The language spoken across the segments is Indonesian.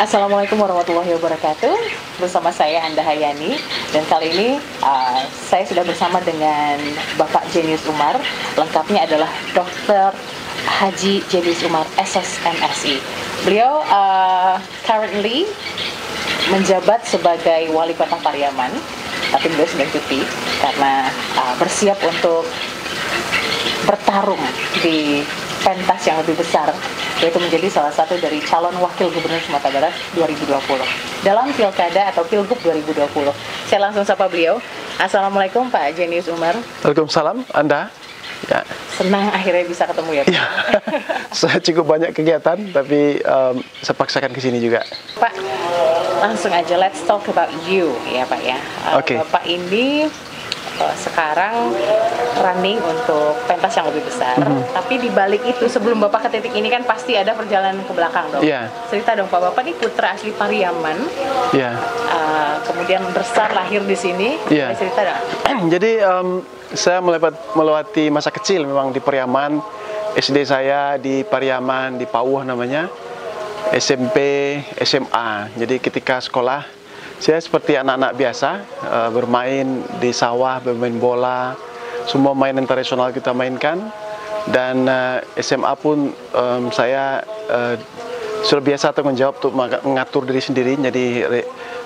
Assalamualaikum warahmatullahi wabarakatuh. Bersama saya Anda Hayani, dan kali ini saya sudah bersama dengan Bapak Jenius Umar. Lengkapnya adalah Dr. Haji Jenius Umar SSMSI. Beliau currently menjabat sebagai Wali Kota Pariaman, tapi beliau sedang cuti karena bersiap untuk bertarung di pentas yang lebih besar, yaitu menjadi salah satu dari calon wakil gubernur Sumatera Barat 2020 dalam pilkada atau pilgub 2020. Saya langsung sapa beliau. Assalamualaikum Pak Jenius Umar. Waalaikumsalam. Anda? Ya. Senang akhirnya bisa ketemu ya Pak. Ya. Saya cukup banyak kegiatan, tapi saya paksakan ke sini juga. Pak, langsung aja, let's talk about you ya Pak ya. Oke. Bapak ini sekarang running untuk pentas yang lebih besar, tapi di balik itu sebelum Bapak ke titik ini kan pasti ada perjalanan ke belakang dong. Yeah. Cerita dong Pak, Bapak ini putra asli Pariaman, kemudian besar lahir di sini. Yeah. Cerita dong. Jadi saya melewati masa kecil memang di Pariaman. SD saya di Pariaman, di Pauh namanya, SMP, SMA. Jadi ketika sekolah saya seperti anak-anak biasa, bermain di sawah, bermain bola, semua mainan tradisional kita mainkan. Dan SMA pun saya sudah biasa tanggung jawab untuk mengatur diri sendiri. Jadi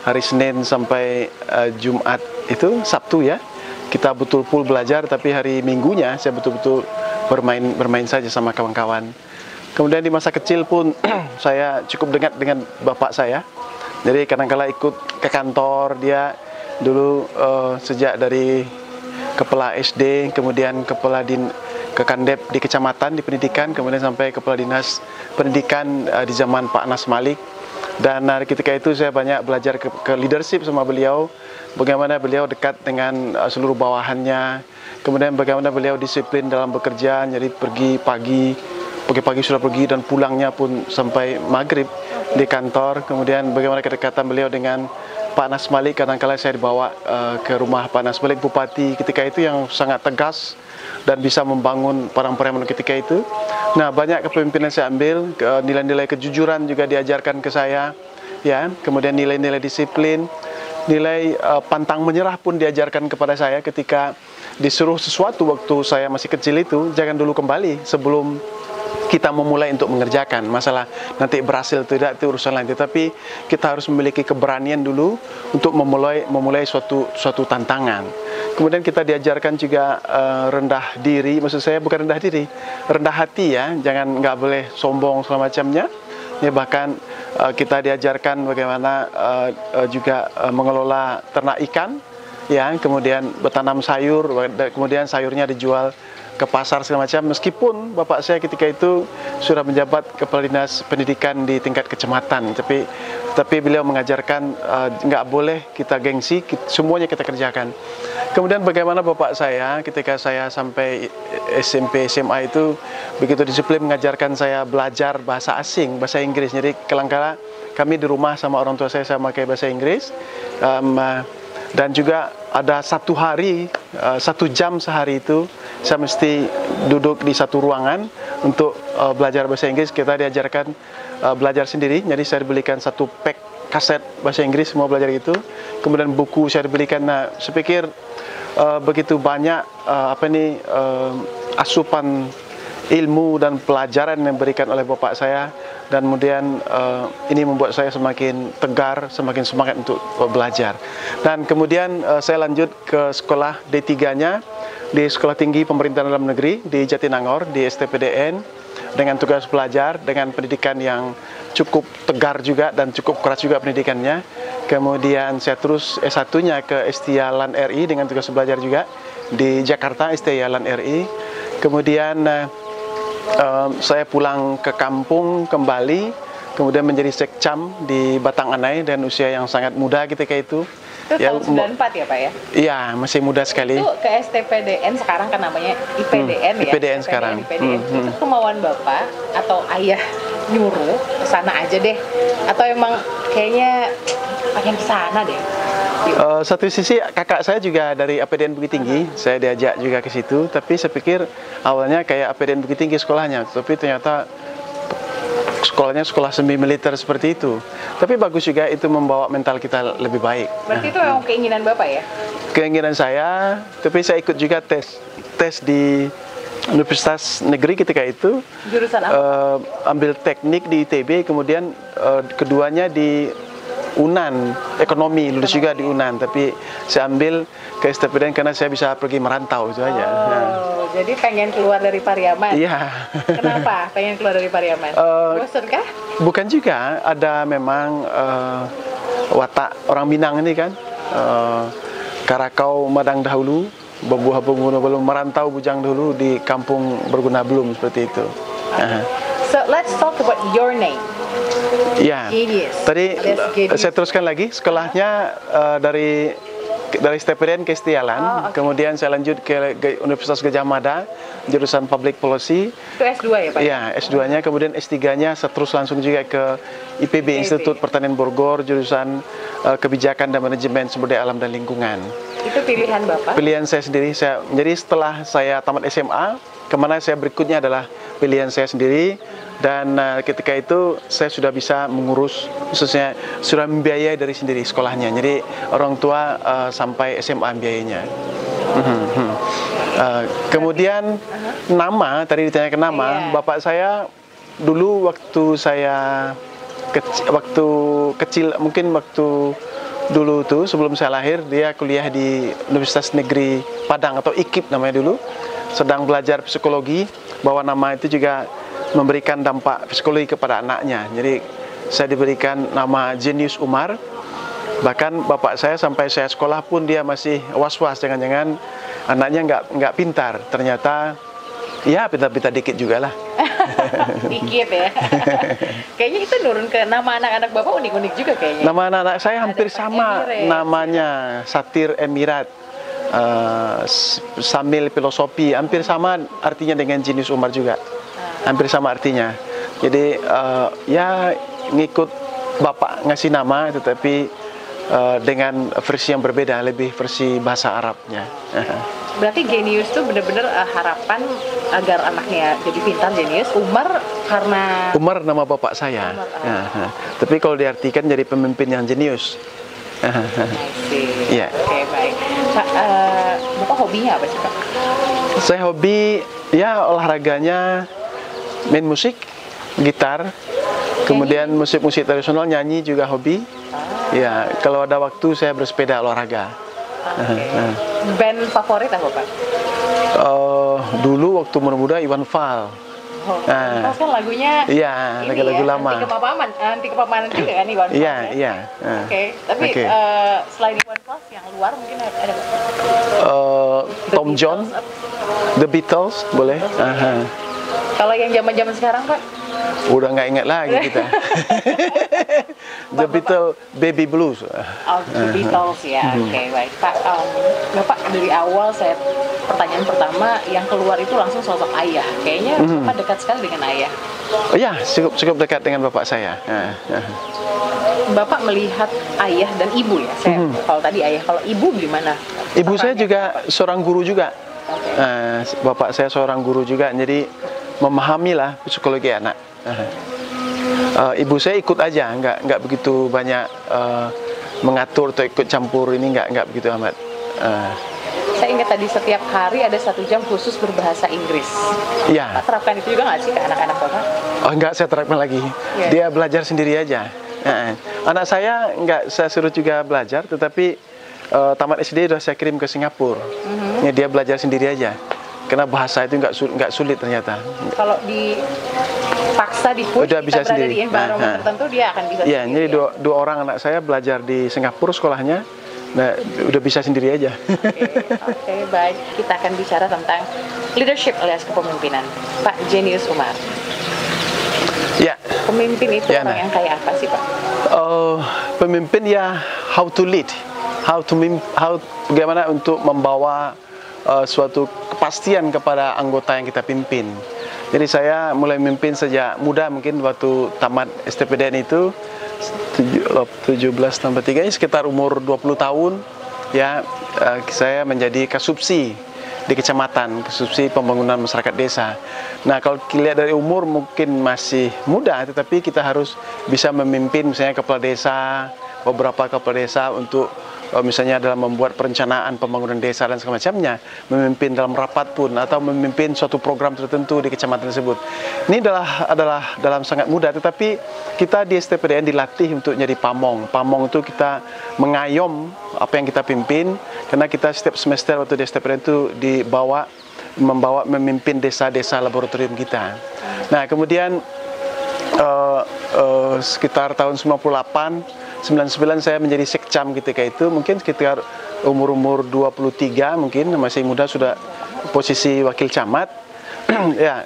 hari Senin sampai Jumat itu, Sabtu ya, kita betul-betul belajar, tapi hari Minggunya saya betul-betul bermain saja sama kawan-kawan. Kemudian di masa kecil pun saya cukup dekat dengan bapak saya. Jadi kadang-kala ikut ke kantor dia dulu, sejak dari kepala SD, kemudian kepala ke Kandep di kecamatan di pendidikan, kemudian sampai kepala dinas pendidikan di zaman Pak Anas Malik. Dan ketika itu saya banyak belajar ke leadership sama beliau, bagaimana beliau dekat dengan seluruh bawahannya, kemudian bagaimana beliau disiplin dalam bekerja, jadi pagi-pagi sudah pergi dan pulangnya pun sampai maghrib di kantor. Kemudian bagaimana kedekatan beliau dengan Pak Anas Malik, kadang-kala saya dibawa ke rumah Pak Anas Malik, Bupati ketika itu yang sangat tegas dan bisa membangun Pariaman ketika itu. Nah, banyak kepemimpinan saya ambil, nilai-nilai kejujuran juga diajarkan ke saya, ya. Kemudian nilai-nilai disiplin, nilai pantang menyerah pun diajarkan kepada saya ketika disuruh sesuatu waktu saya masih kecil itu, jangan dulu kembali sebelum kita memulai untuk mengerjakan. Masalah nanti berhasil tidak itu urusan lain, tetapi kita harus memiliki keberanian dulu untuk memulai suatu tantangan. Kemudian kita diajarkan juga rendah diri, maksud saya bukan rendah diri, rendah hati ya, nggak boleh sombong segala macamnya. Ya, bahkan kita diajarkan bagaimana juga mengelola ternak ikan, ya, kemudian bertanam sayur, kemudian sayurnya dijual ke pasar segala macam. Meskipun bapak saya ketika itu sudah menjabat kepala dinas pendidikan di tingkat kecamatan, tapi beliau mengajarkan nggak boleh kita gengsi, semuanya kita kerjakan. Kemudian bagaimana bapak saya ketika saya sampai SMP SMA itu begitu disiplin mengajarkan saya belajar bahasa asing, bahasa Inggris. Jadi kadang-kala kami di rumah sama orang tua saya pakai bahasa Inggris. Dan juga ada satu hari, 1 jam sehari itu saya mesti duduk di satu ruangan untuk belajar bahasa Inggris. Kita diajarkan belajar sendiri, jadi saya dibelikan satu pack kaset bahasa Inggris, semua belajar gitu. Kemudian buku saya dibelikan. Nah, saya pikir begitu banyak asupan ilmu dan pelajaran yang diberikan oleh bapak saya, dan kemudian ini membuat saya semakin tegar, semakin semangat untuk belajar. Dan kemudian saya lanjut ke sekolah D3-nya di Sekolah Tinggi Pemerintahan Dalam Negeri di Jatinangor, di STPDN, dengan tugas belajar, dengan pendidikan yang cukup tegar juga dan cukup keras juga pendidikannya. Kemudian saya terus S1-nya ke STIA LAN RI dengan tugas belajar juga di Jakarta, STIA LAN RI. Kemudian saya pulang ke kampung kembali, kemudian menjadi sekcam di Batang Anai dan usia yang sangat muda ketika itu. Itu ya, tahun 94 ya Pak ya? Iya, masih muda sekali. Itu ke STPDN, sekarang kan namanya IPDN ya? IPDN sekarang. IPDN. Itu kemauan Bapak atau ayah nyuruh ke sana aja deh? Atau emang kayaknya pengen ke sana deh? Satu sisi kakak saya juga dari APDN Bukit Tinggi, saya diajak juga ke situ, tapi saya pikir awalnya kayak APDN Bukit Tinggi sekolahnya, tapi ternyata sekolahnya sekolah semi militer seperti itu. Tapi bagus juga, itu membawa mental kita lebih baik. Berarti itu memang keinginan Bapak ya? Keinginan saya, tapi saya ikut juga tes di Universitas Negeri ketika itu. Jurusan apa? Ambil teknik di ITB, kemudian keduanya di UNAN, ekonomi, lulus juga di UNAN. Tapi saya ambil ke STPDN karena saya bisa pergi merantau, itu aja. Jadi pengen keluar dari Pariaman? Iya. Kenapa pengen keluar dari Pariaman? Bosan kah? Bukan juga, ada memang watak orang Minang ini kan, Karakau Madang dahulu, berbuah berguna belum, merantau bujang dulu, di kampung berguna belum, seperti itu. So let's talk about your name. Ya, Genius. tadi Genius. saya teruskan lagi, sekolahnya dari STPDN ke Istialan, kemudian saya lanjut ke Universitas Gajah Mada, jurusan Public Policy. Itu S2 ya Pak? Ya, S2-nya, kemudian S3-nya saya terus langsung juga ke IPB, Institut Pertanian Bogor, jurusan Kebijakan dan Manajemen Sumber Daya Alam dan Lingkungan. Itu pilihan Bapak? Pilihan saya sendiri. Jadi setelah saya tamat SMA, kemana saya berikutnya adalah pilihan saya sendiri. Dan ketika itu saya sudah bisa mengurus, khususnya sudah membiayai dari sendiri sekolahnya. Jadi orang tua sampai SMA biayanya. Kemudian nama, tadi ditanyakan nama, bapak saya dulu waktu saya kecil, mungkin waktu dulu tuh sebelum saya lahir, dia kuliah di Universitas Negeri Padang atau IKIP namanya dulu, sedang belajar psikologi, bahwa nama itu juga memberikan dampak psikologi kepada anaknya. Jadi saya diberikan nama Jenius Umar. Bahkan bapak saya sampai saya sekolah pun dia masih was-was, jangan-jangan anaknya nggak pintar. Ternyata ya pintar-pintar dikit juga lah. Dikit ya. Kayaknya itu nurun ke nama anak-anak Bapak unik-unik juga kayaknya. Nama anak-anak saya hampir sama namanya, Satir Emirat, Samil Filosofi, hampir sama artinya dengan Jenius Umar juga. Hampir sama artinya. Jadi ya ngikut bapak ngasih nama, tetapi dengan versi yang berbeda, lebih versi bahasa Arabnya. Berarti Genius itu benar-benar harapan agar anaknya jadi pintar, Genius. Umar karena Umar nama bapak saya. Tapi kalau diartikan jadi pemimpin yang jenius. Iya. Oke, baik. Pak, Bapak hobinya apa sih Pak? Saya hobi ya olahraganya main musik, gitar, kemudian musik-musik tradisional, nyanyi juga hobi. Ya, kalau ada waktu saya bersepeda olahraga. Band favorit apa Pak? Dulu waktu muda-muda Iwan Fals. Kan lagunya iya, lagu-lagu lama. Anti kepamanan juga kan Iwan Fals. Iya, iya. Oke, tapi selain Iwan Fals yang luar mungkin ada Tom Jones, The Beatles, boleh. Kalau yang zaman-zaman sekarang Pak? Udah nggak ingat lagi kita. The Beatles, Baby Blues. Oh, The Beatles ya. Oke, baik Pak. Bapak dari awal pertanyaan pertama yang keluar itu langsung sosok ayah. Kayaknya Bapak dekat sekali dengan ayah. Oh ya, cukup dekat dengan bapak saya. Bapak melihat ayah dan ibu ya. Kalau tadi ayah, kalau ibu gimana? Ibu saya juga seorang guru juga. Bapak saya seorang guru juga, jadi memahami lah psikologi anak. Ibu saya ikut aja, nggak begitu banyak mengatur atau ikut campur, ini nggak begitu amat. Saya ingat tadi setiap hari ada 1 jam khusus berbahasa Inggris. Iya. Pak terapkan itu juga nggak sih ke anak-anak Bapak? Oh nggak, saya terapkan lagi. Dia belajar sendiri aja. Anak saya nggak saya suruh juga belajar, tetapi tamat SD sudah saya kirim ke Singapura. Ya, dia belajar sendiri aja. Karena bahasa itu nggak sulit ternyata. Kalau dipaksa di-push, udah bisa kita berada sendiri. di environment tertentu, dia akan bisa sendiri. Jadi dua orang anak saya belajar di Singapura sekolahnya. Nah, udah bisa sendiri aja. Oke, baik. Kita akan bicara tentang leadership alias kepemimpinan. Pak Jenius Umar. Ya. Pemimpin itu orang yang kayak apa sih Pak? Pemimpin ya how to lead, bagaimana untuk membawa suatu kepastian kepada anggota yang kita pimpin. Jadi saya mulai memimpin sejak muda, mungkin waktu tamat STPDN itu 17 tambah 3 sekitar umur 20 tahun ya, saya menjadi kasubsi di kecamatan, subsidi pembangunan masyarakat desa. Nah, kalau dilihat dari umur mungkin masih muda, tetapi kita harus bisa memimpin misalnya kepala desa, beberapa kepala desa untuk misalnya dalam membuat perencanaan pembangunan desa dan semacamnya, memimpin dalam rapat pun atau memimpin suatu program tertentu di kecamatan tersebut. Ini adalah dalam sangat mudah, tetapi kita di STPDN dilatih untuk jadi pamong. Pamong itu kita mengayom apa yang kita pimpin, karena kita setiap semester waktu di STPDN itu membawa memimpin desa-desa laboratorium kita. Nah, kemudian sekitar tahun 99 saya menjadi sekcam ketika itu, mungkin sekitar umur 23, mungkin masih muda, sudah posisi wakil camat ya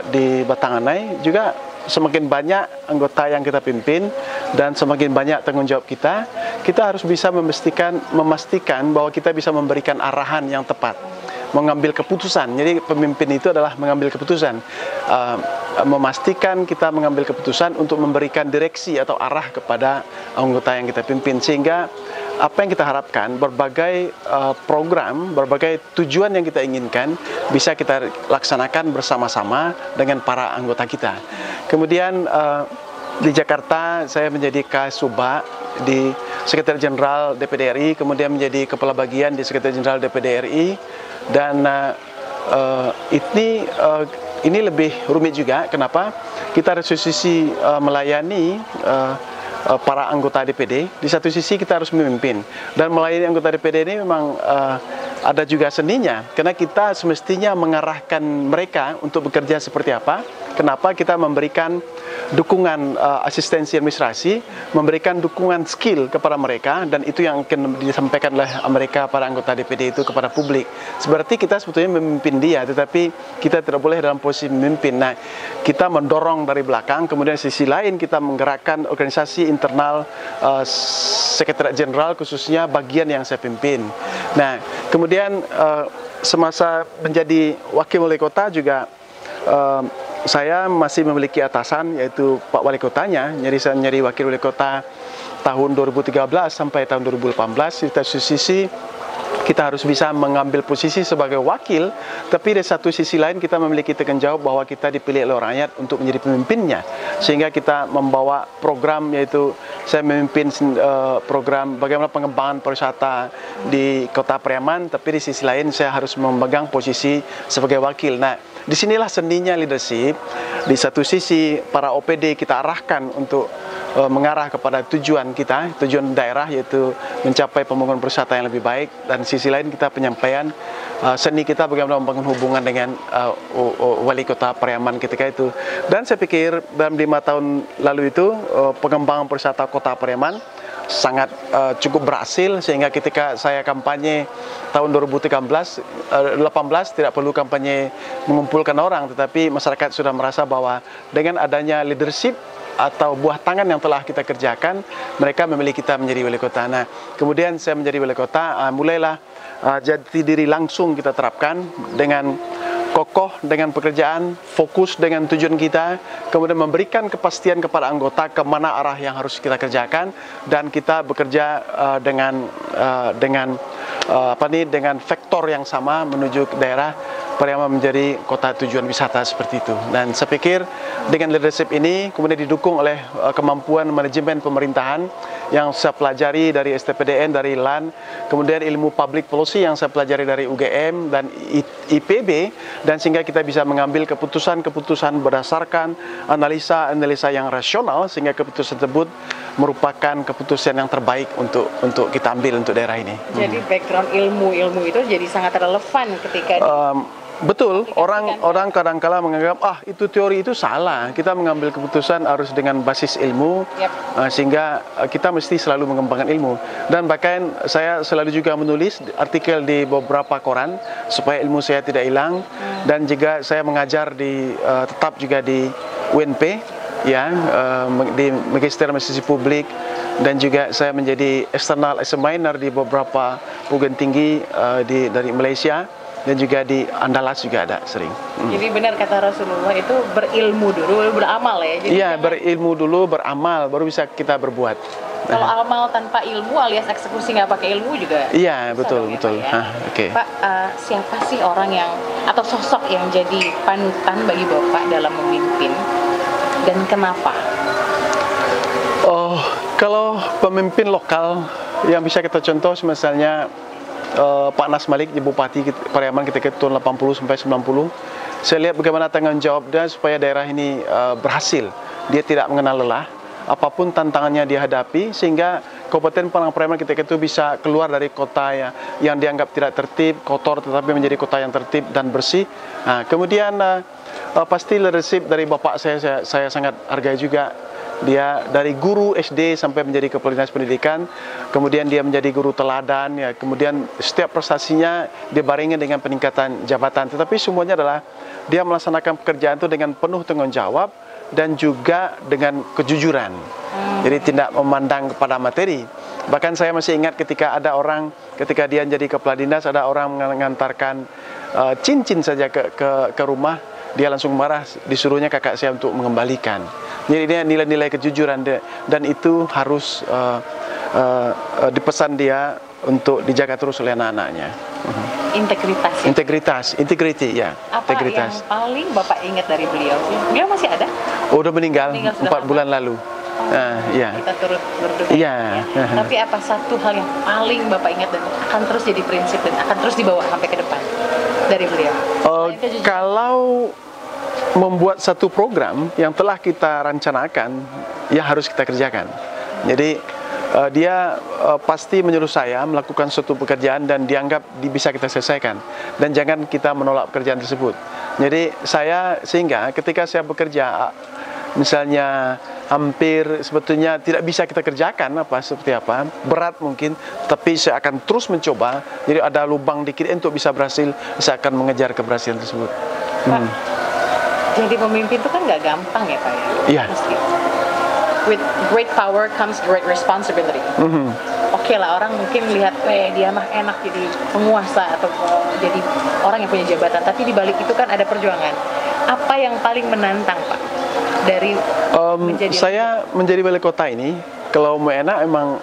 di Batanganai. Juga semakin banyak anggota yang kita pimpin dan semakin banyak tanggung jawab kita harus bisa memastikan bahwa kita bisa memberikan arahan yang tepat, mengambil keputusan. Jadi pemimpin itu adalah mengambil keputusan, memastikan kita mengambil keputusan untuk memberikan direksi atau arah kepada anggota yang kita pimpin, sehingga apa yang kita harapkan, berbagai program, berbagai tujuan yang kita inginkan bisa kita laksanakan bersama-sama dengan para anggota kita. Kemudian di Jakarta saya menjadi Kasubag di Sekretariat Jenderal DPD RI, kemudian menjadi Kepala Bagian di Sekretariat Jenderal DPD RI. Dan ini lebih rumit juga. Kenapa? Kita harus sisi melayani para anggota DPD. Di satu sisi kita harus memimpin, dan melayani anggota DPD ini memang ada juga seninya, karena kita semestinya mengarahkan mereka untuk bekerja seperti apa. Kenapa? Kita memberikan dukungan asistensi administrasi, memberikan dukungan skill kepada mereka, dan itu yang akan disampaikan oleh mereka para anggota DPD itu kepada publik. Seperti kita sebetulnya memimpin dia, tetapi kita tidak boleh dalam posisi memimpin. Nah, kita mendorong dari belakang, kemudian sisi lain kita menggerakkan organisasi internal Sekretariat Jenderal, khususnya bagian yang saya pimpin. Nah, kemudian semasa menjadi wakil wali kota juga saya masih memiliki atasan, yaitu Pak Wali Kotanya. Jadi saya menjadi wakil wali kota tahun 2013 sampai tahun 2018. Di satu sisi kita harus bisa mengambil posisi sebagai wakil, tapi di satu sisi lain kita memiliki tanggung jawab bahwa kita dipilih oleh rakyat untuk menjadi pemimpinnya, sehingga kita membawa program, yaitu saya memimpin program bagaimana pengembangan pariwisata di Kota Pariaman, tapi di sisi lain saya harus memegang posisi sebagai wakil. Nah, disinilah seninya leadership. Di satu sisi para OPD kita arahkan untuk mengarah kepada tujuan kita, tujuan daerah, yaitu mencapai pembangunan pariwisata yang lebih baik, dan sisi lain kita penyampaian seni kita bagaimana membangun hubungan dengan wali kota Pariaman ketika itu. Dan saya pikir dalam 5 tahun lalu itu pengembangan pariwisata Kota Pariaman sangat cukup berhasil, sehingga ketika saya kampanye tahun 2018 tidak perlu kampanye mengumpulkan orang, tetapi masyarakat sudah merasa bahwa dengan adanya leadership atau buah tangan yang telah kita kerjakan, mereka memilih kita menjadi wali kota. Nah, kemudian saya menjadi wali kota, mulailah jati diri langsung kita terapkan dengan kokoh dengan pekerjaan, fokus dengan tujuan kita, kemudian memberikan kepastian kepada anggota kemana arah yang harus kita kerjakan, dan kita bekerja dengan vektor yang sama menuju ke daerah Pariaman menjadi kota tujuan wisata seperti itu. Dan saya pikir dengan leadership ini kemudian didukung oleh kemampuan manajemen pemerintahan yang saya pelajari dari STPDN, dari LAN, kemudian ilmu public policy yang saya pelajari dari UGM dan IPB, dan sehingga kita bisa mengambil keputusan-keputusan berdasarkan analisa yang rasional, sehingga keputusan tersebut merupakan keputusan yang terbaik untuk kita ambil untuk daerah ini. Jadi background ilmu itu jadi sangat relevan ketika betul, orang kadang-kala menganggap itu teori itu salah. Kita mengambil keputusan harus dengan basis ilmu, sehingga kita mesti selalu mengembangkan ilmu. Dan bahkan saya selalu juga menulis artikel di beberapa koran supaya ilmu saya tidak hilang, dan juga saya mengajar tetap juga di UNP, ya, di Magister Administrasi Publik, dan juga saya menjadi external examiner di beberapa perguruan tinggi dari Malaysia. dan juga di Andalas juga ada sering. Jadi benar kata Rasulullah itu berilmu dulu, baru beramal ya. Jadi Iya, berilmu dulu, beramal, baru bisa kita berbuat. kalau amal tanpa ilmu alias eksekusi nggak pakai ilmu juga. Iya, susah betul, dong ya, betul. Pak, ya. Oke. Pak, siapa sih orang yang atau sosok yang jadi panutan bagi Bapak dalam memimpin dan kenapa? Oh, kalau pemimpin lokal yang bisa kita contoh misalnya Pak Nas Malik, Bupati Pariaman ketika tahun 80 sampai 90, saya lihat bagaimana tanggung jawab dia supaya daerah ini berhasil. Dia tidak mengenal lelah, apapun tantangannya dia hadapi, sehingga Kabupaten Padang Pariaman ketika itu bisa keluar dari kota yang dianggap tidak tertib, kotor, tetapi menjadi kota yang tertib dan bersih. Nah, kemudian pasti leadership dari Bapak saya sangat hargai juga. Dia dari guru SD sampai menjadi kepala dinas pendidikan, kemudian dia menjadi guru teladan, ya, kemudian setiap prestasinya dibarengi dengan peningkatan jabatan. Tetapi semuanya adalah dia melaksanakan pekerjaan itu dengan penuh tanggung jawab dan juga dengan kejujuran. Jadi tidak memandang kepada materi. Bahkan saya masih ingat ketika ada orang, ketika dia menjadi kepala dinas, ada orang mengantarkan cincin saja ke rumah, dia langsung marah, disuruhnya kakak saya untuk mengembalikan. Jadi dia nilai-nilai kejujuran dan itu harus dipesan dia untuk dijaga terus oleh anak-anaknya. Integritas. Ya? Integrity, ya. Apa integritas. yang paling Bapak ingat dari beliau sih? Beliau masih ada? Oh, udah meninggal 4 bulan lalu. Ya. Kita turut berdoa. Iya. Ya. Tapi apa satu hal yang paling Bapak ingat dan akan terus jadi prinsip dan akan terus dibawa sampai ke depan dari beliau? Kalau membuat satu program yang telah kita rencanakan, ya harus kita kerjakan. Jadi dia pasti menyuruh saya melakukan suatu pekerjaan dan dianggap bisa kita selesaikan, dan jangan kita menolak pekerjaan tersebut. Jadi sehingga ketika saya bekerja, misalnya hampir sebetulnya tidak bisa kita kerjakan seperti apa, berat mungkin, tapi saya akan terus mencoba. Jadi ada lubang dikit untuk bisa berhasil, saya akan mengejar keberhasilan tersebut. Pak, jadi pemimpin itu kan nggak gampang ya Pak ya? Iya. With great power comes great responsibility. Oke lah, orang mungkin lihat, dia mah enak jadi penguasa atau jadi orang yang punya jabatan, tapi di balik itu kan ada perjuangan. Apa yang paling menantang Pak dari saya menjadi wali kota ini? Kalau mau enak emang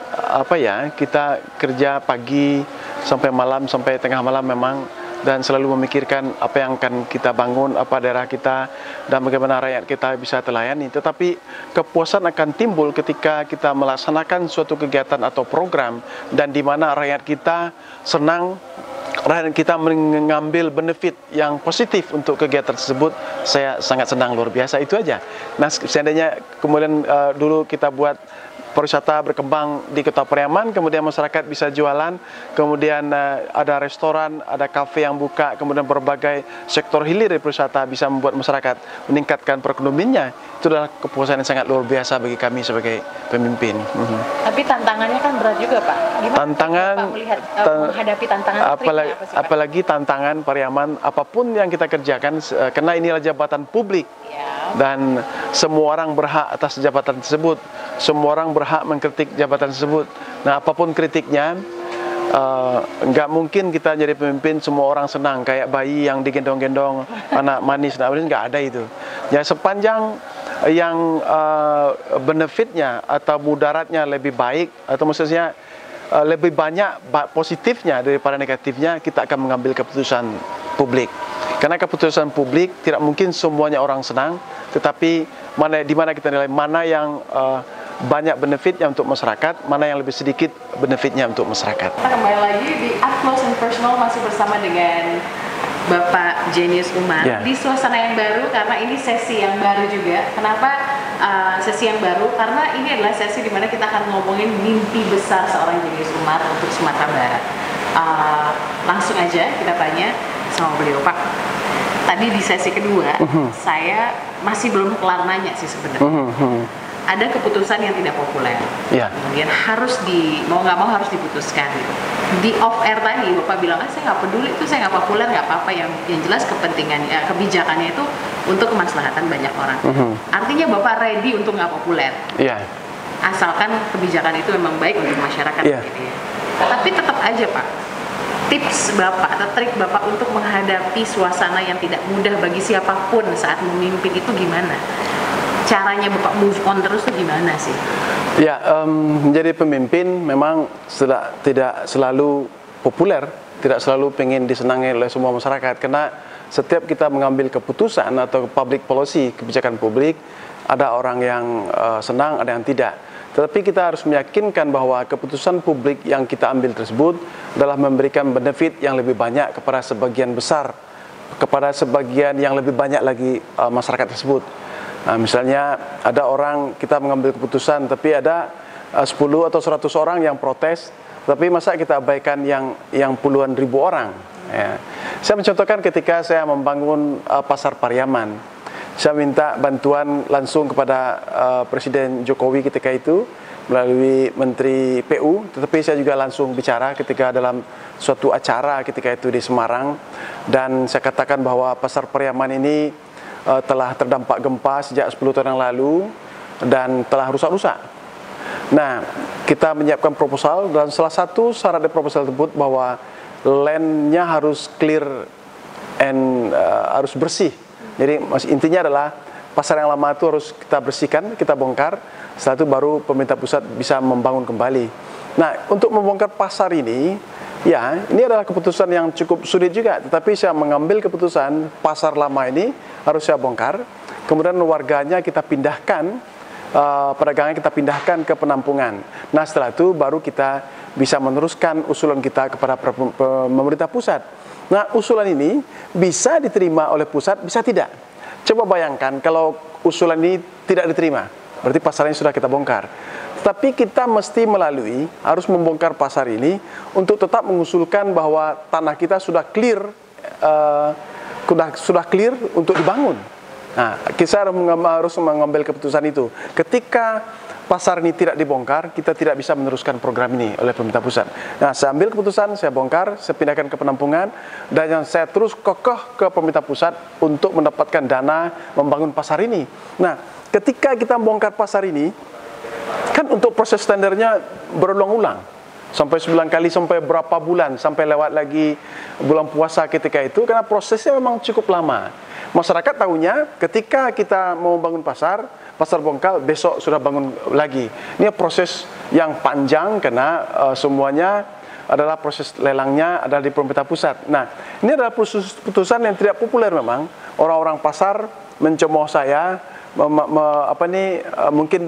kita kerja pagi sampai malam, sampai tengah malam memang, dan selalu memikirkan apa yang akan kita bangun, apa daerah kita, dan bagaimana rakyat kita bisa terlayani. Tetapi kepuasan akan timbul ketika kita melaksanakan suatu kegiatan atau program, dan di mana rakyat kita senang, rakyat kita mengambil benefit yang positif untuk kegiatan tersebut. Saya sangat senang, luar biasa, itu aja. Nah, seandainya kemudian dulu kita buat pariwisata berkembang di Kota Pariaman, kemudian masyarakat bisa jualan, kemudian ada restoran, ada kafe yang buka, kemudian berbagai sektor hilir dari pariwisata bisa membuat masyarakat meningkatkan perekonomiannya. Itu adalah kepuasan yang sangat luar biasa bagi kami sebagai pemimpin. Tapi tantangannya kan berat juga Pak. Gimana Bapak melihat menghadapi tantangan? Apalagi tantangan Pariaman, apapun yang kita kerjakan, karena inilah jabatan publik. Dan semua orang berhak atas jabatan tersebut, semua orang berhak mengkritik jabatan tersebut. Nah, apapun kritiknya, nggak mungkin kita jadi pemimpin semua orang senang kayak bayi yang digendong-gendong, anak manis, nggak ada itu. Ya, sepanjang yang benefitnya atau mudaratnya lebih baik, atau maksudnya lebih banyak positifnya daripada negatifnya, kita akan mengambil keputusan publik. Karena keputusan publik tidak mungkin semuanya orang senang, tetapi di mana kita nilai mana yang banyak benefitnya untuk masyarakat, mana yang lebih sedikit benefitnya untuk masyarakat. Kita kembali lagi di Up Close and Personal, masih bersama dengan Bapak Jenius Umar di suasana yang baru, karena ini sesi yang baru juga. Kenapa sesi yang baru? Karena ini adalah sesi di mana kita akan ngomongin mimpi besar seorang Jenius Umar untuk Sumatera Barat. Langsung aja kita tanya sama beliau, Pak. Tadi di sesi kedua, saya masih belum kelar nanya sih sebenarnya. Ada keputusan yang tidak populer, kemudian mau nggak mau harus diputuskan. Di off air tadi Bapak bilang, saya nggak peduli itu, saya nggak populer, nggak apa-apa, yang jelas kepentingannya, kebijakannya itu untuk kemaslahatan banyak orang. Artinya Bapak ready untuk nggak populer, asalkan kebijakan itu memang baik untuk masyarakat. Gitu ya. Tapi tetap aja Pak, tips Bapak atau trik Bapak untuk menghadapi suasana yang tidak mudah bagi siapapun saat memimpin itu gimana? Caranya Bapak move on terus tuh gimana sih? Ya, menjadi pemimpin memang tidak selalu populer, tidak selalu pengen disenangi oleh semua masyarakat, karena setiap kita mengambil keputusan atau public policy, kebijakan publik, ada orang yang senang, ada yang tidak. Tetapi kita harus meyakinkan bahwa keputusan publik yang kita ambil tersebut adalah memberikan benefit yang lebih banyak kepada sebagian besar, kepada sebagian yang lebih banyak lagi masyarakat tersebut. Nah, misalnya ada orang, kita mengambil keputusan tapi ada 10 atau 100 orang yang protes, tapi masa kita abaikan yang puluhan ribu orang. Ya. Saya mencontohkan ketika saya membangun pasar Pariaman. Saya minta bantuan langsung kepada Presiden Jokowi ketika itu melalui Menteri PU, tetapi saya juga langsung bicara ketika dalam suatu acara ketika itu di Semarang, dan saya katakan bahwa pasar Pariaman ini telah terdampak gempa sejak 10 tahun yang lalu dan telah rusak-rusak. Nah, kita menyiapkan proposal, dan salah satu syarat dari proposal tersebut bahwa land-nya harus clear and harus bersih. Jadi intinya adalah pasar yang lama itu harus kita bersihkan, kita bongkar. Setelah itu baru pemerintah pusat bisa membangun kembali. Nah, untuk membongkar pasar ini, ya, ini adalah keputusan yang cukup sulit juga. Tetapi saya mengambil keputusan pasar lama ini harus saya bongkar. Kemudian warganya kita pindahkan, pedagangnya kita pindahkan ke penampungan. Nah, setelah itu baru kita bisa meneruskan usulan kita kepada pemerintah pusat. Nah, usulan ini bisa diterima oleh pusat, bisa tidak. Coba bayangkan kalau usulan ini tidak diterima, berarti pasarnya sudah kita bongkar. Tapi kita mesti harus membongkar pasar ini untuk tetap mengusulkan bahwa tanah kita sudah clear, untuk dibangun. Nah, kita harus mengambil keputusan itu. Ketika pasar ini tidak dibongkar, kita tidak bisa meneruskan program ini oleh pemerintah pusat. Nah, saya ambil keputusan, saya bongkar, saya pindahkan ke penampungan, dan yang saya terus kokoh ke pemerintah pusat untuk mendapatkan dana membangun pasar ini. Nah, ketika kita membongkar pasar ini, kan untuk proses tendernya berulang-ulang. Sampai 9 kali, sampai berapa bulan, sampai lewat lagi bulan puasa ketika itu, karena prosesnya memang cukup lama. Masyarakat tahunya ketika kita mau bangun pasar bongkar, besok sudah bangun lagi. Ini proses yang panjang karena semuanya adalah proses lelangnya adalah di pemerintah pusat. Nah, ini adalah putusan yang tidak populer memang. Orang-orang pasar mencemooh saya, mungkin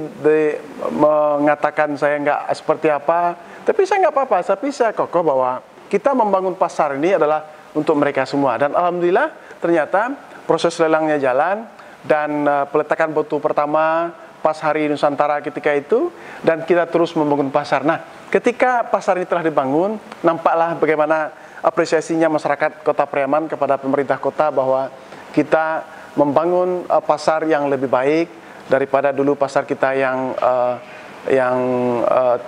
mengatakan saya nggak seperti apa. Tapi saya nggak apa-apa. Tapi saya kokoh bahwa kita membangun pasar ini adalah untuk mereka semua. Dan alhamdulillah ternyata proses lelangnya jalan, dan peletakan batu pertama pas Hari Nusantara ketika itu, dan kita terus membangun pasar. Nah, ketika pasar ini telah dibangun, nampaklah bagaimana apresiasinya masyarakat Kota Pariaman kepada pemerintah kota bahwa kita membangun pasar yang lebih baik daripada dulu pasar kita yang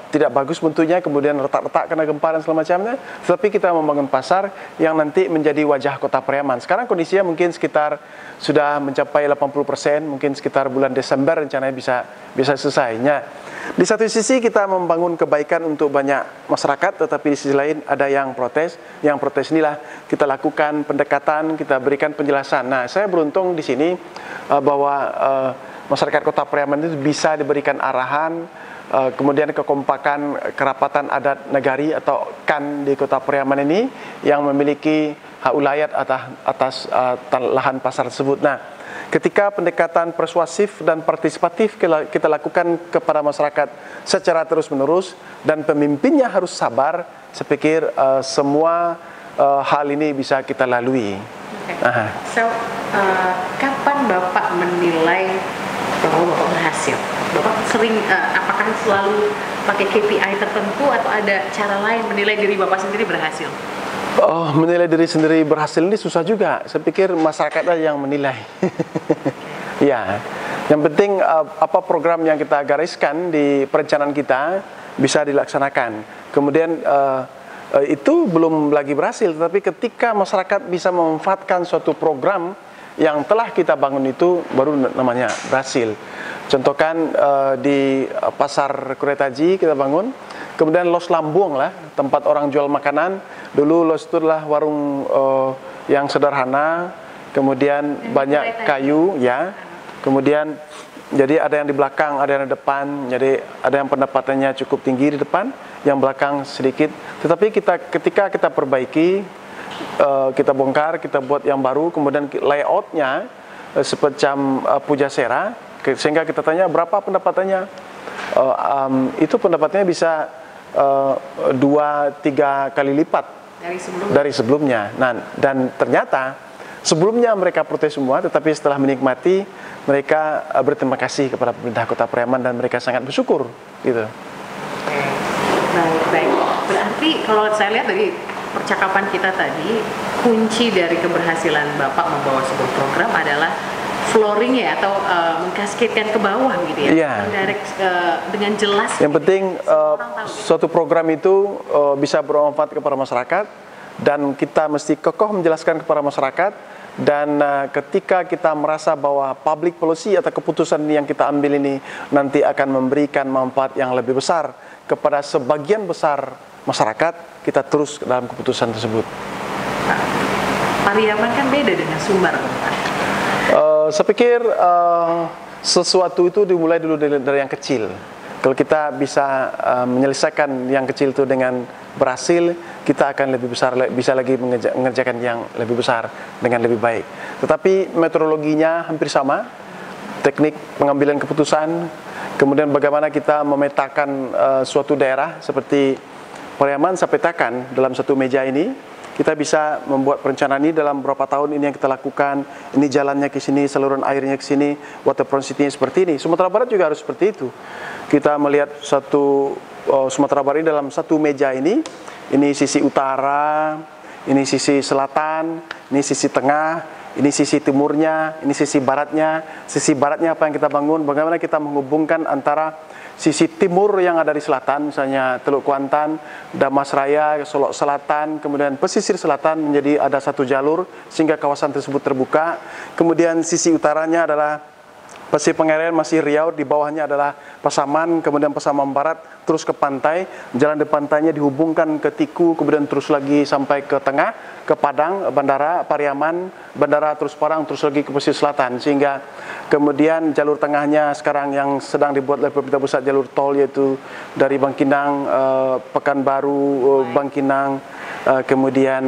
tidak bagus bentuknya, kemudian retak-retak kena gempa dan segala macamnya. Tetapi kita membangun pasar yang nanti menjadi wajah Kota Pariaman. Sekarang kondisinya mungkin sekitar sudah mencapai 80%, mungkin sekitar bulan Desember rencananya bisa selesainya. Di satu sisi kita membangun kebaikan untuk banyak masyarakat, tetapi di sisi lain ada yang protes. Yang protes inilah kita lakukan pendekatan, kita berikan penjelasan. Nah, saya beruntung di sini bahwa masyarakat Kota Pariaman itu bisa diberikan arahan, kemudian kekompakan kerapatan adat negari atau KAN di Kota Pariaman ini yang memiliki hak ulayat atas lahan pasar tersebut. Nah, ketika pendekatan persuasif dan partisipatif kita lakukan kepada masyarakat secara terus-menerus dan pemimpinnya harus sabar, saya pikir semua hal ini bisa kita lalui. Okay. So, kapan Bapak menilai bahwa Bapak berhasil? Bapak sering, apakah selalu pakai KPI tertentu atau ada cara lain menilai diri Bapak sendiri berhasil? Oh, menilai diri sendiri berhasil ini susah juga. Saya pikir masyarakat yang menilai. Ya, yang penting apa program yang kita gariskan di perencanaan kita bisa dilaksanakan. Kemudian itu belum lagi berhasil, tetapi ketika masyarakat bisa memanfaatkan suatu program yang telah kita bangun itu baru namanya berhasil. Contohkan di pasar Kuretaji kita bangun, kemudian Los Lambung lah, tempat orang jual makanan. Dulu Los itu adalah warung yang sederhana, kemudian banyak kayu ya. Kemudian jadi ada yang di belakang, ada yang di depan. Jadi ada yang pendapatannya cukup tinggi di depan, yang belakang sedikit. Tetapi ketika kita perbaiki, kita bongkar, kita buat yang baru, kemudian layoutnya semacam pujasera, sehingga kita tanya berapa pendapatannya. Itu pendapatannya bisa 2-3 kali lipat dari sebelumnya. Nah, dan ternyata sebelumnya mereka protes semua, tetapi setelah menikmati, mereka berterima kasih kepada pemerintah Kota Pariaman dan mereka sangat bersyukur, gitu. Baik. Berarti kalau saya lihat dari percakapan kita tadi, kunci dari keberhasilan Bapak membawa sebuah program adalah flooring ya, atau mengkasketkan ke bawah gitu ya, Iya. mendirect dengan jelas. Yang penting suatu program itu bisa bermanfaat kepada masyarakat, dan kita mesti kokoh menjelaskan kepada masyarakat. Dan ketika kita merasa bahwa public policy atau keputusan yang kita ambil ini nanti akan memberikan manfaat yang lebih besar kepada sebagian besar masyarakat, kita terus dalam keputusan tersebut. Pariaman kan beda dengan Sumbar, Pak. Saya pikir sesuatu itu dimulai dulu dari yang kecil. Kalau kita bisa menyelesaikan yang kecil itu dengan berhasil, kita akan lebih besar, bisa lagi mengerjakan yang lebih besar dengan lebih baik. Tetapi metodologinya hampir sama, teknik pengambilan keputusan, kemudian bagaimana kita memetakan suatu daerah seperti Pariaman. Saya petakan dalam satu meja ini. Kita bisa membuat perencanaan ini dalam beberapa tahun ini yang kita lakukan. Ini jalannya ke sini, saluran airnya ke sini, water porosity seperti ini. Sumatera Barat juga harus seperti itu. Kita melihat satu Sumatera Barat ini dalam satu meja ini sisi utara, ini sisi selatan, ini sisi tengah, ini sisi timurnya, ini sisi baratnya. Sisi baratnya apa yang kita bangun, bagaimana kita menghubungkan antara sisi timur yang ada di selatan, misalnya Teluk Kuantan, Damas Raya, Solok Selatan, kemudian pesisir selatan menjadi ada satu jalur sehingga kawasan tersebut terbuka. Kemudian sisi utaranya adalah Pasir Pengerean, masih Riau, di bawahnya adalah Pasaman, kemudian Pasaman Barat, terus ke pantai. Jalan di pantainya dihubungkan ke Tiku, kemudian terus lagi sampai ke tengah, ke Padang, Bandara Pariaman, Bandara terus Parang, terus lagi ke pesisir selatan. Sehingga kemudian jalur tengahnya sekarang yang sedang dibuat oleh pemerintah pusat, jalur tol, yaitu dari Bangkinang, Pekanbaru, Bangkinang, kemudian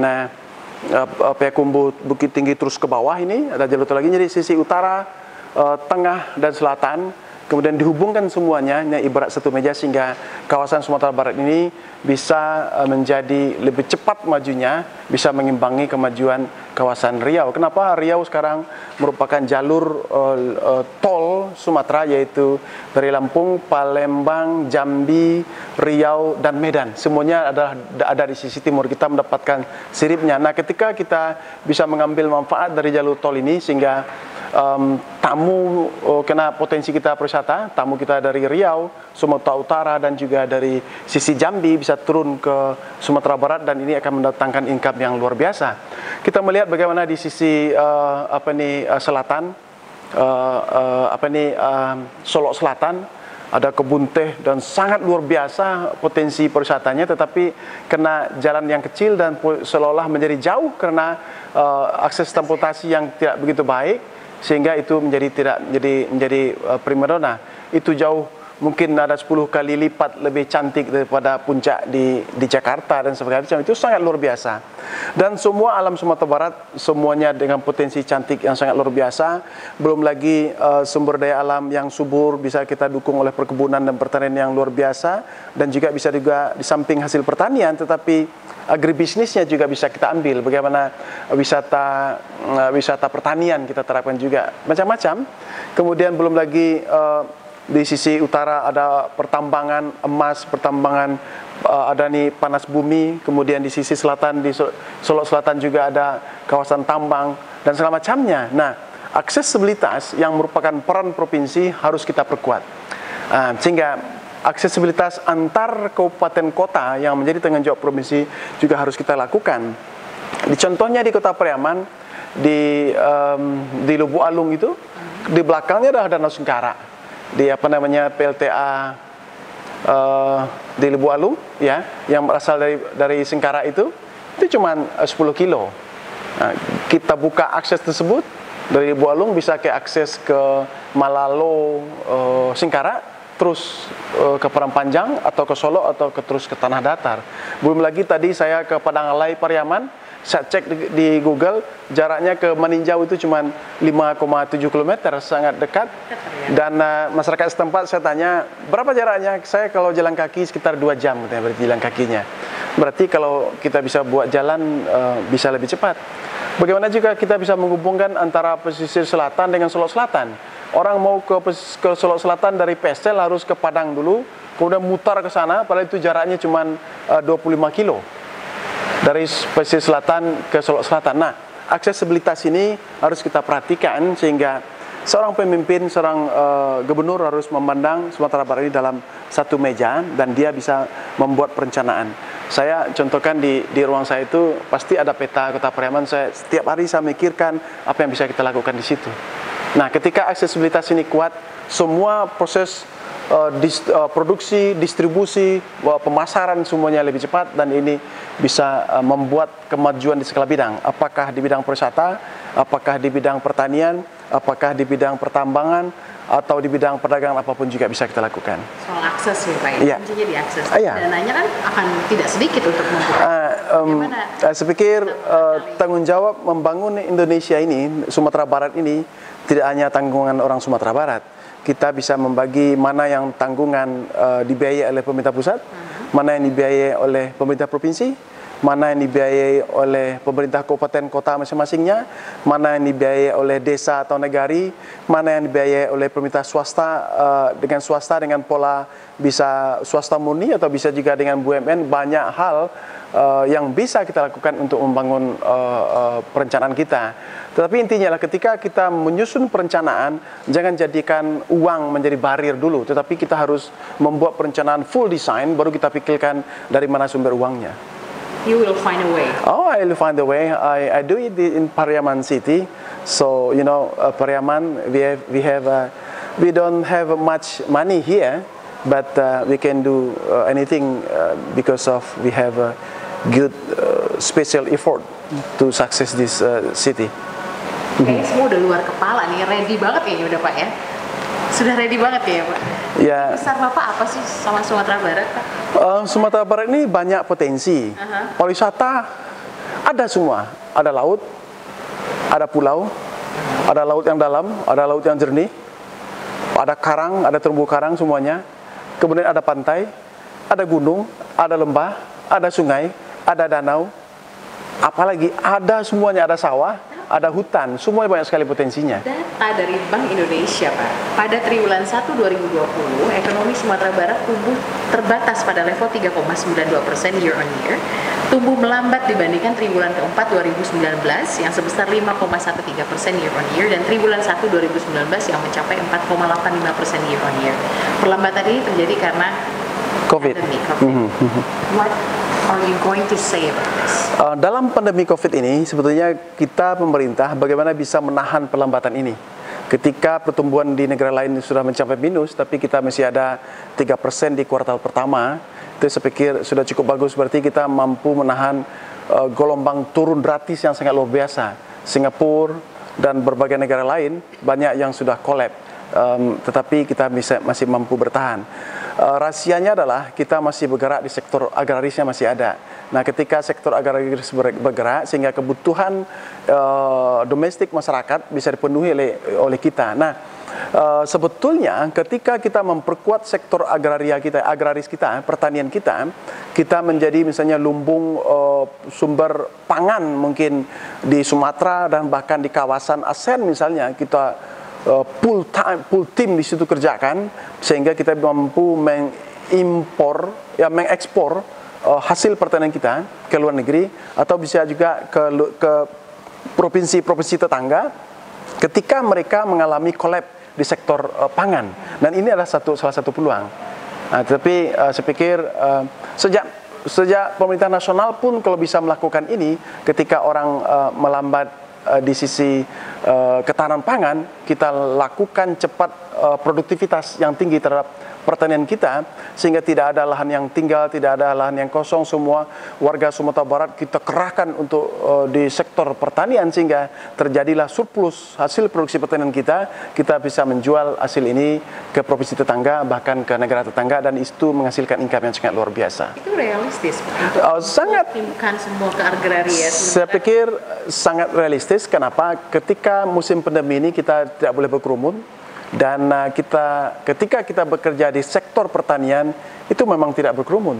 Payakumbuh, Bukit Tinggi, terus ke bawah ini ada jalur tol lagi. Jadi sisi utara, tengah dan selatan kemudian dihubungkan semuanya ibarat satu meja, sehingga kawasan Sumatera Barat ini bisa menjadi lebih cepat majunya, bisa mengimbangi kemajuan kawasan Riau. Kenapa Riau sekarang merupakan jalur tol Sumatera, yaitu dari Lampung, Palembang, Jambi, Riau, dan Medan. Semuanya ada di sisi timur. Kita mendapatkan siripnya. Nah, ketika kita bisa mengambil manfaat dari jalur tol ini, sehingga tamu kena potensi kita perwisata, tamu kita dari Riau, Sumatera Utara, dan juga dari sisi Jambi bisa turun ke Sumatera Barat, dan ini akan mendatangkan income yang luar biasa. Kita melihat bagaimana di sisi selatan, Solok Selatan, ada kebun teh dan sangat luar biasa potensi perwisatanya, tetapi kena jalan yang kecil dan seolah-olah menjadi jauh karena akses transportasi yang tidak begitu baik, sehingga itu menjadi primadona. Itu jauh, mungkin ada 10 kali lipat lebih cantik daripada puncak di Jakarta dan sebagainya. Itu sangat luar biasa. Dan semua alam Sumatera Barat semuanya dengan potensi cantik yang sangat luar biasa. Belum lagi sumber daya alam yang subur, bisa kita dukung oleh perkebunan dan pertanian yang luar biasa, dan juga bisa juga di samping hasil pertanian, tetapi agribisnisnya juga bisa kita ambil. Bagaimana wisata pertanian kita terapkan juga macam-macam. Kemudian belum lagi di sisi utara ada pertambangan emas, pertambangan ada nih panas bumi. Kemudian di sisi selatan, di Solok Selatan juga ada kawasan tambang dan segala macamnya. Nah, aksesibilitas yang merupakan peran provinsi harus kita perkuat, sehingga aksesibilitas antar kabupaten kota yang menjadi tanggung jawab provinsi juga harus kita lakukan. Contohnya di Kota Pariaman, di Lubuk Alung itu, di belakangnya ada Danau Sengkara, di PLTA di Lebu Alung, ya, yang berasal dari Singkara itu cuma 10 kilo. Nah, kita buka akses tersebut dari Lebu Alung bisa ke akses ke Malalo, Singkara, terus ke Padang Panjang atau ke Solo atau terus ke Tanah Datar. Belum lagi tadi saya ke Padang Alai Pariaman, saya cek di Google, jaraknya ke Maninjau itu cuma 5,7 km, sangat dekat. Dan masyarakat setempat saya tanya, berapa jaraknya? Saya kalau jalan kaki sekitar 2 jam, berarti jalan kakinya. Berarti kalau kita bisa buat jalan, bisa lebih cepat. Bagaimana juga kita bisa menghubungkan antara pesisir selatan dengan Solok Selatan? Orang mau ke Solok Selatan dari Pesel harus ke Padang dulu, kemudian mutar ke sana, padahal itu jaraknya cuma 25 kilo. Dari pesisir selatan ke Solok Selatan. Nah, aksesibilitas ini harus kita perhatikan sehingga seorang pemimpin, seorang gubernur harus memandang Sumatera Barat ini dalam satu meja dan dia bisa membuat perencanaan. Saya contohkan di ruang saya itu pasti ada peta Kota Pariaman. Saya setiap hari saya mikirkan apa yang bisa kita lakukan di situ. Nah, ketika aksesibilitas ini kuat, semua proses produksi, distribusi, pemasaran semuanya lebih cepat dan ini bisa membuat kemajuan di segala bidang. Apakah di bidang pariwisata, apakah di bidang pertanian, apakah di bidang pertambangan, atau di bidang perdagangan, apapun juga bisa kita lakukan. Soal akses ya Pak, ya. kuncinya di akses. Iya. Dananya kan akan tidak sedikit untuk membuka. Saya pikir tanggung jawab membangun Indonesia ini, Sumatera Barat ini, tidak hanya tanggungan orang Sumatera Barat. Kita bisa membagi mana yang tanggungan dibiayai oleh pemerintah pusat, mana yang dibiayai oleh pemerintah provinsi, mana yang dibiayai oleh pemerintah kabupaten kota masing-masingnya, mana yang dibiayai oleh desa atau negari, mana yang dibiayai oleh pemerintah swasta dengan pola bisa swasta murni atau bisa juga dengan BUMN. Banyak hal yang bisa kita lakukan untuk membangun perencanaan kita. Tetapi intinya adalah ketika kita menyusun perencanaan, jangan jadikan uang menjadi barrier dulu, tetapi kita harus membuat perencanaan full design, baru kita pikirkan dari mana sumber uangnya. You will find a way. Oh, I will find a way. I do it in Pariaman City. So, you know, Pariaman, we don't have much money here, but we can do anything because of we have a good special effort to success this city. Kayaknya semua udah luar kepala nih, ready banget kayaknya udah Pak ya. Sudah ready banget ya Pak. Ya. Besar Bapak apa sih sama Sumatera Barat Pak? Sumatera Barat ini banyak potensi. Pariwisata ada semua. Ada laut, ada pulau, ada laut yang dalam, ada laut yang jernih, ada karang, ada terumbu karang semuanya. Kemudian ada pantai, ada gunung, ada lembah, ada sungai, ada danau. Apalagi ada semuanya, ada sawah, ada hutan, semuanya banyak sekali potensinya. Data dari Bank Indonesia Pak, pada triwulan 1 2020, ekonomi Sumatera Barat tumbuh terbatas pada level 3,92% year on year, tumbuh melambat dibandingkan triwulan keempat 2019 yang sebesar 5,13% year on year, dan triwulan 1 2019 yang mencapai 4,85% year on year. Perlambatan ini terjadi karena COVID. What are you going to say about this? Dalam pandemi COVID ini, sebetulnya kita pemerintah bagaimana bisa menahan perlambatan ini. Ketika pertumbuhan di negara lain sudah mencapai minus, tapi kita masih ada 3% di kuartal pertama, itu saya pikir sudah cukup bagus. Berarti kita mampu menahan gelombang turun drastis yang sangat luar biasa. Singapura dan berbagai negara lain banyak yang sudah collapse, tetapi kita masih mampu bertahan. Rahasianya adalah kita masih bergerak di sektor agrarisnya masih ada. Nah, ketika sektor agraris bergerak sehingga kebutuhan domestik masyarakat bisa dipenuhi oleh kita. Nah, sebetulnya ketika kita memperkuat sektor agraris kita, pertanian kita, kita menjadi misalnya lumbung sumber pangan mungkin di Sumatera dan bahkan di kawasan ASEAN misalnya kita full team di situ kerjakan sehingga kita mampu mengekspor hasil pertanian kita ke luar negeri atau bisa juga ke provinsi-provinsi tetangga ketika mereka mengalami collapse di sektor pangan, dan ini adalah salah satu peluang. Nah, tapi saya pikir sejak pemerintah nasional pun kalau bisa melakukan ini ketika orang melambat di sisi ketahanan pangan, kita lakukan cepat produktivitas yang tinggi terhadap pertanian kita, sehingga tidak ada lahan yang tinggal, tidak ada lahan yang kosong. Semua warga Sumatera Barat kita kerahkan untuk di sektor pertanian, sehingga terjadilah surplus hasil produksi pertanian kita bisa menjual hasil ini ke provinsi tetangga, bahkan ke negara tetangga, dan itu menghasilkan income yang sangat luar biasa. Itu realistis Pak, untuk sangat menyimpan semua ke agraria. Saya pikir sangat realistis. Kenapa? Ketika musim pandemi ini kita tidak boleh berkerumun, dan ketika kita bekerja di sektor pertanian itu memang tidak berkerumun.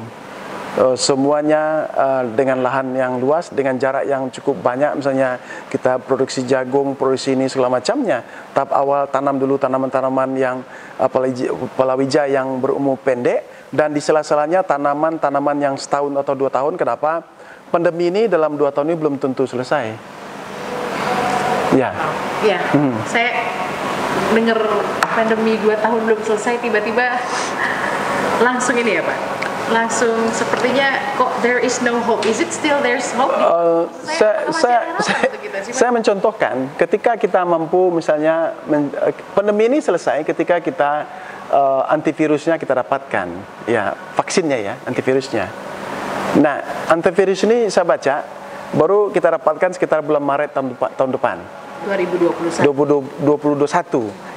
Semuanya dengan lahan yang luas, dengan jarak yang cukup banyak. Misalnya kita produksi jagung, produksi ini segala macamnya. Tahap awal tanam dulu tanaman-tanaman yang palawija yang berumur pendek, dan di sela-selanya tanaman-tanaman yang setahun atau 2 tahun. Kenapa? Pandemi ini dalam 2 tahun ini belum tentu selesai. Ya. Ya, saya dengar pandemi 2 tahun belum selesai, tiba-tiba langsung ini ya Pak, langsung sepertinya kok there is no hope. Is it still there's hope? Saya mencontohkan ketika kita mampu misalnya pandemi ini selesai ketika kita antivirusnya kita dapatkan, ya vaksinnya ya, antivirusnya. Nah, antivirus ini saya baca baru kita dapatkan sekitar bulan Maret tahun depan. 2021.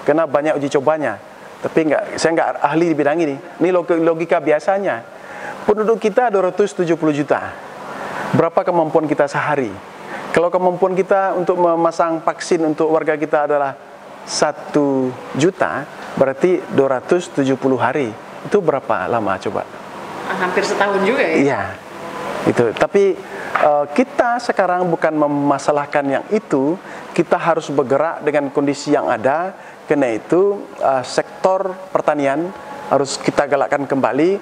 Karena banyak uji cobanya. Tapi saya nggak ahli di bidang ini. Ini logika biasanya. Penduduk kita 270 juta. Berapa kemampuan kita sehari? Kalau kemampuan kita untuk memasang vaksin untuk warga kita adalah 1 juta, berarti 270 hari. Itu berapa lama coba? Hampir setahun juga ya? Iya. Itu. Tapi kita sekarang bukan memasalahkan yang itu, kita harus bergerak dengan kondisi yang ada. Karena itu sektor pertanian harus kita galakkan kembali.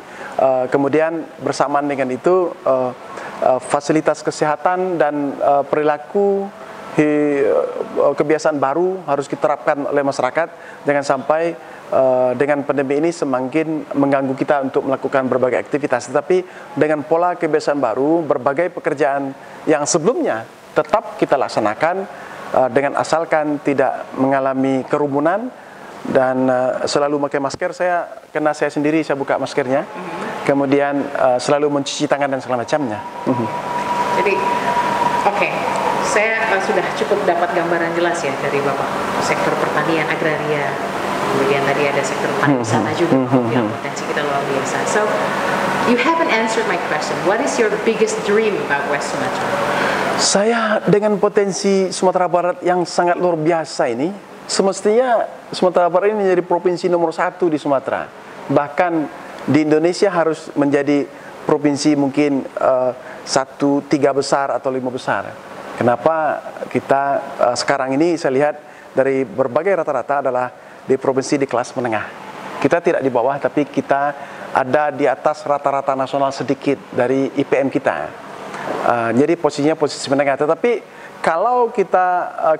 Kemudian bersamaan dengan itu fasilitas kesehatan dan perilaku kebiasaan baru harus diterapkan oleh masyarakat. Jangan sampai dengan pandemi ini semakin mengganggu kita untuk melakukan berbagai aktivitas. Tetapi dengan pola kebiasaan baru, berbagai pekerjaan yang sebelumnya tetap kita laksanakan dengan asalkan tidak mengalami kerumunan dan selalu pakai masker. Karena saya sendiri saya buka maskernya, kemudian selalu mencuci tangan dan segala macamnya. Jadi oke. Saya sudah cukup dapat gambaran jelas ya dari Bapak, sektor pertanian, agraria, kemudian tadi ada sektor pariwisata juga, yang potensi kita luar biasa. So, you haven't answered my question. What is your biggest dream about West Sumatra? Saya dengan potensi Sumatera Barat yang sangat luar biasa ini, semestinya Sumatera Barat ini menjadi provinsi nomor 1 di Sumatera. Bahkan di Indonesia harus menjadi provinsi mungkin 1, 3 besar atau 5 besar. Kenapa kita sekarang ini saya lihat dari berbagai rata-rata adalah di provinsi di kelas menengah. Kita tidak di bawah, tapi kita ada di atas rata-rata nasional sedikit dari IPM kita. Jadi posisinya posisi menengah. Tetapi kalau kita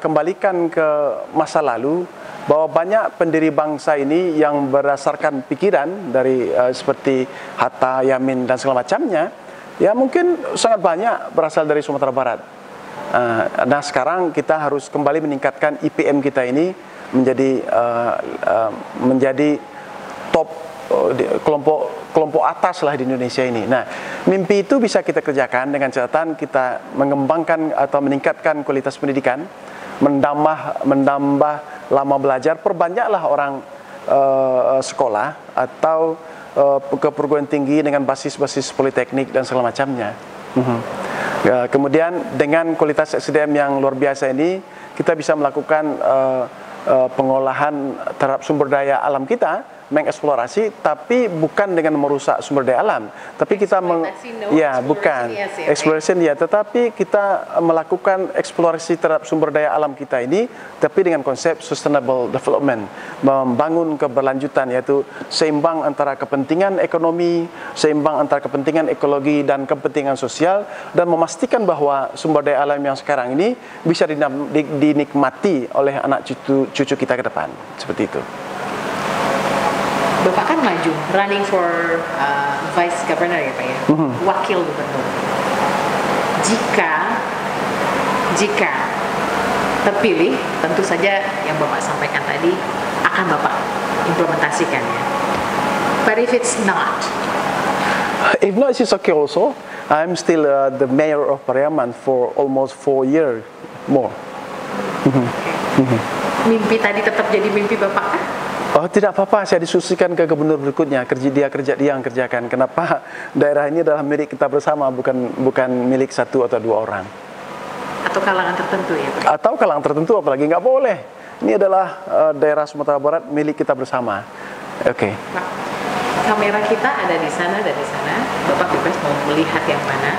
kembalikan ke masa lalu, bahwa banyak pendiri bangsa ini yang berdasarkan pikiran dari seperti Hatta, Yamin dan segala macamnya, ya mungkin sangat banyak berasal dari Sumatera Barat. Nah sekarang kita harus kembali meningkatkan IPM kita ini menjadi top kelompok atas lah di Indonesia ini. Nah mimpi itu bisa kita kerjakan dengan catatan kita mengembangkan atau meningkatkan kualitas pendidikan, menambah lama belajar, perbanyaklah orang sekolah atau ke perguruan tinggi dengan basis-basis politeknik dan segala macamnya. Kemudian dengan kualitas SDM yang luar biasa ini, kita bisa melakukan pengolahan terhadap sumber daya alam kita, mengeksplorasi, tapi bukan dengan merusak sumber daya alam, tapi kita tetapi kita melakukan eksplorasi terhadap sumber daya alam kita ini, tapi dengan konsep sustainable development, membangun keberlanjutan, yaitu seimbang antara kepentingan ekonomi, seimbang antara kepentingan ekologi dan kepentingan sosial, dan memastikan bahwa sumber daya alam yang sekarang ini bisa dinikmati oleh anak cucu kita ke depan, seperti itu. Bapak kan maju, running for vice governor ya Pak ya, wakil gubernur. Jika terpilih, tentu saja yang Bapak sampaikan tadi akan Bapak implementasikan ya. But if it's not, If not, it's okay also. I'm still the mayor of Pariaman for almost 4 years more. mimpi tadi tetap jadi mimpi Bapak kah? Oh, tidak apa-apa, saya disusikan ke gubernur berikutnya. Dia yang kerjakan. Kenapa? Daerah ini adalah milik kita bersama, bukan milik satu atau dua orang. Atau kalangan tertentu ya, Pak? Atau kalangan tertentu, apalagi nggak boleh. Ini adalah daerah Sumatera Barat milik kita bersama. Oke. Pak, kamera kita ada di sana dan di sana. Bapak bebas mau melihat yang mana.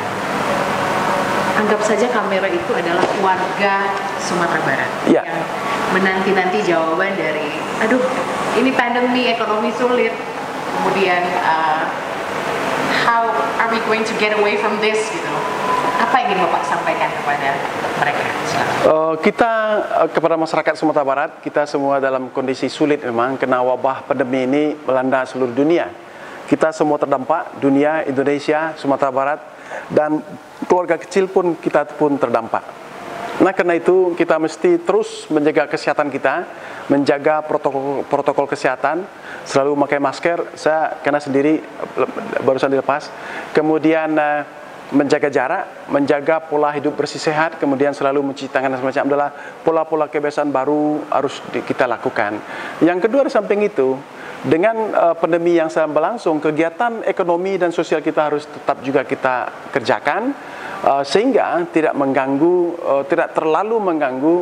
Anggap saja kamera itu adalah warga Sumatera Barat Ya. yang menanti-nanti jawaban dari, aduh, ini pandemi, ekonomi sulit. Kemudian, how are we going to get away from this? Gitu. Apa yang ingin Bapak sampaikan kepada mereka? Kita kepada masyarakat Sumatera Barat, kita semua dalam kondisi sulit memang, kena wabah pandemi ini melanda seluruh dunia. Kita semua terdampak, dunia, Indonesia, Sumatera Barat, dan keluarga kecil pun kita pun terdampak. Nah, karena itu kita mesti terus menjaga kesehatan kita, menjaga protokol kesehatan, selalu memakai masker. Saya kena sendiri barusan dilepas. Kemudian menjaga jarak, menjaga pola hidup bersih sehat, kemudian selalu mencuci tangan dan semacam adalah pola-pola kebiasaan baru harus kita lakukan. Yang kedua, di samping itu, dengan pandemi yang sedang berlangsung, kegiatan ekonomi dan sosial kita harus tetap juga kita kerjakan, sehingga tidak mengganggu, tidak terlalu mengganggu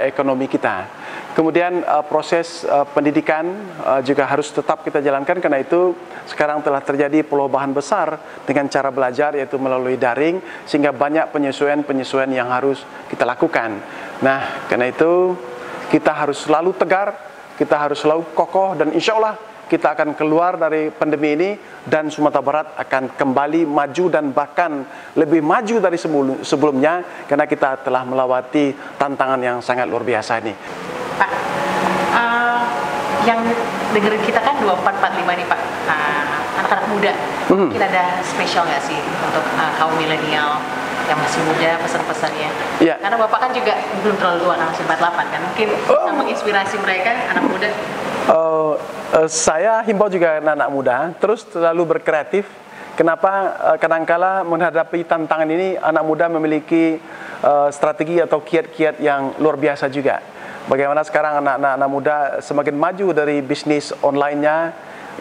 ekonomi kita. Kemudian proses pendidikan juga harus tetap kita jalankan, karena itu sekarang telah terjadi perubahan besar dengan cara belajar, yaitu melalui daring, sehingga banyak penyesuaian-penyesuaian yang harus kita lakukan. Nah, karena itu kita harus selalu tegar, kita harus selalu kokoh, dan insya Allah kita akan keluar dari pandemi ini, dan Sumatera Barat akan kembali maju dan bahkan lebih maju dari sebelumnya, karena kita telah melewati tantangan yang sangat luar biasa ini. Pak, yang dengerin kita kan 2445 nih Pak, anak-anak muda. Mungkin ada spesial nggak sih untuk kaum milenial yang masih muda, pesan-pesannya? Ya. Karena Bapak kan juga belum terlalu tua, masih 48 kan, mungkin bisa menginspirasi mereka, anak muda. Saya himbau juga anak muda terus selalu berkreatif. Kenapa? Kadangkala menghadapi tantangan ini, anak muda memiliki strategi atau kiat-kiat yang luar biasa juga. Bagaimana sekarang anak-anak muda semakin maju dari bisnis online-nya,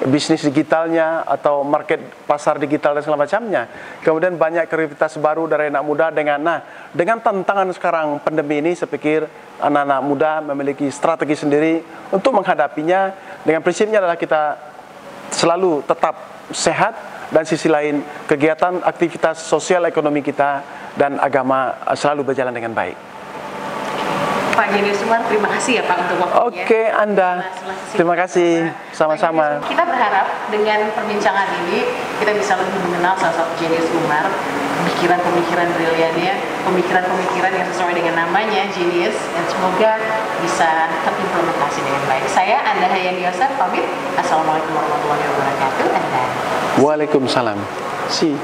bisnis digitalnya, atau market pasar digital dan segala macamnya. Kemudian banyak kreativitas baru dari anak muda dengan tantangan sekarang pandemi ini. Saya pikir anak-anak muda memiliki strategi sendiri untuk menghadapinya. Dengan prinsipnya adalah kita selalu tetap sehat, dan sisi lain kegiatan aktivitas sosial ekonomi kita dan agama selalu berjalan dengan baik. Pak Jenius Umar, terima kasih ya Pak untuk waktunya. Oke, Anda. Terima kasih. Sama-sama. Kita berharap dengan perbincangan ini kita bisa lebih mengenal sosok Jenius Umar, pemikiran-pemikiran briliannya, pemikiran-pemikiran yang sesuai dengan namanya, Jenius, dan semoga bisa terimplementasi dengan baik. Saya Anda Hayani Yosef, pamit. Assalamualaikum warahmatullahi wabarakatuh. Waalaikumsalam. See.